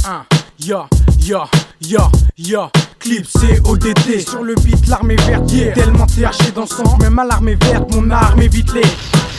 Ya, ya, ya, ya. Clip CODD sur le beat, l'armée verte. Tellement THC dans le sang, même à l'armée verte, mon arme est vitelée.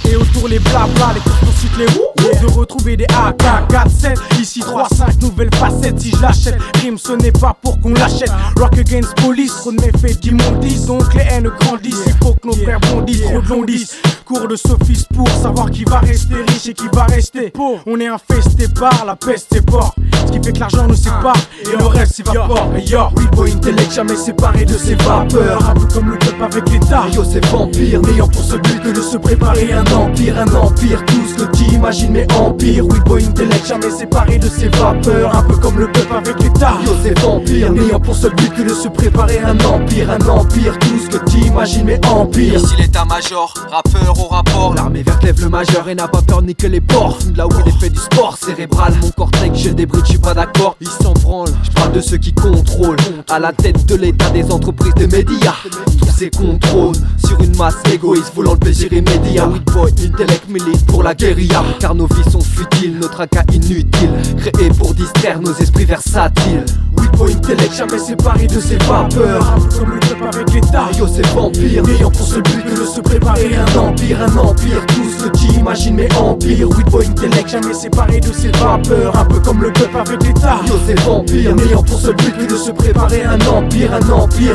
Et autour les blabla, les courses les de retrouver des AK 4-7, ici 3-5 nouvelles facettes. Si je l'achète, rime ce n'est pas pour qu'on l'achète. Rock against police, trop de méfaits d'immondices. Donc les haines grandissent, il faut que nos pères bondissent. Trop de londices, cours de sophistes pour savoir qui va rester riche et qui va rester pauvre. On est infesté par la peste et porc, ce qui fait que l'argent nous sépare et le reste s'évapore. Et yo, oui boy intellect jamais séparé de ses vapeurs. Un peu comme le peuple avec l'état. Yo c'est vampire, n'ayant pour seul but que de se préparer un empire, tout ce que tu imagines mais empire. Oui boy intellect jamais séparé de ses vapeurs. Un peu comme le peuple avec l'état. Yo c'est vampire, n'ayant pour seul but que de se préparer un empire, tout ce que tu imagines mais empire. Ici l'état-major, rappeur au rapport. L'armée verte lève le majeur et n'a pas peur ni que les porcs. Là où il est fait du sport cérébral, mon cortex je débride, je suis pas d'accord. Ils s'en branlent, je parle de ceux qui contrôlent. À la tête de l'état des entreprises, des médias. Tous ces contrôles sur une masse égoïste voulant le plaisir immédiat. Oui boy intellect milite pour la guérilla. Car nos vies sont futiles, notre tracas inutile, créé pour distraire nos esprits versatiles. Oui boy intellect jamais séparé de ses vapeurs. Un peu comme le peuple avec l'état. Yo c'est vampire, n'ayant pour seul but que de se préparer un empire, tout ce que tu imagines mais empire. Oui boy intellect jamais séparé de ses vapeurs. Un peu comme le peuple avec l'état. Yo c'est vampire, n'ayant pour seul but que de se préparer un empire,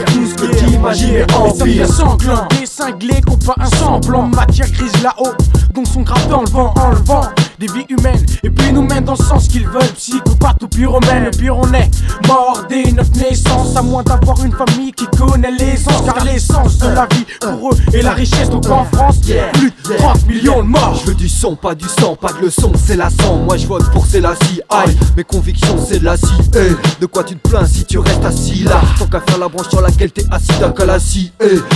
tout ce que tu imagines mais empire. Ça sanglant, des cinglés qu'on pas un semblant. Matière grise là-haut, donc son grave dans le vent, en le vent des vies humaines, et puis nous mènent dans le sens qu'ils veulent. Psychopathe ou pyromène, et puis on est mort dès notre naissance, à moins d'avoir une famille qui connaît l'essence. Car l'essence de la vie pour eux est la richesse. Donc en France, plus de 30 millions de morts. Je veux du son, pas du sang, pas de leçon, c'est la sang. Moi je vote pour Selassie, aïe, mes convictions c'est de la scie. De quoi tu te plains si tu restes assis là? Tant qu'à faire la branche sur laquelle t'es assis d'un calassi.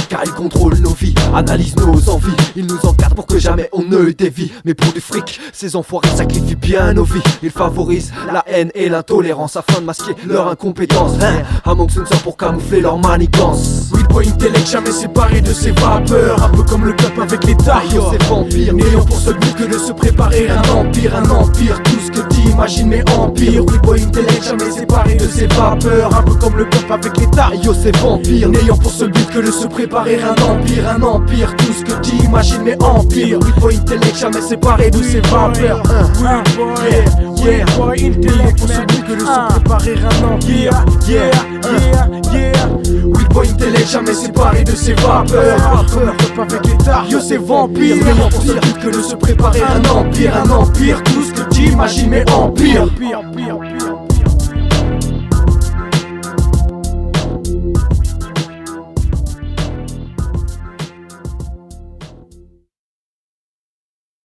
Car ils contrôlent nos vies, analysent nos envies. Ils nous encadrent pour que jamais on ne dévie. Mais pour du fric, ces enfoirés sacrifient bien nos vies. Ils favorisent la haine et l'intolérance afin de masquer leur incompétence. Among ce sort pour camoufler leur manigance. Oui boy intellect jamais séparé de ses vapeurs. Un peu comme le peuple avec l'état. Yo c'est vampire, n'ayant pour seul but que de se préparer un empire, tout ce que tu imagines mais empire. Oui boy intellect jamais séparé de ses vapeurs. Un peu comme le peuple avec l'état. Yo c'est vampire, n'ayant pour seul but que de se préparer un empire, tout ce que tu imagines mais empire. Oui boy intellect jamais séparé de ses vapeurs. Boy intellect pour seul but que de se préparer un empire. Oui boy intellect jamais séparé de ses vapeurs. Peuple avec l'état. Yo c'est vampire, n'ayant pour seul but que de se préparer un empire, tout ce que tu imagines mais empire.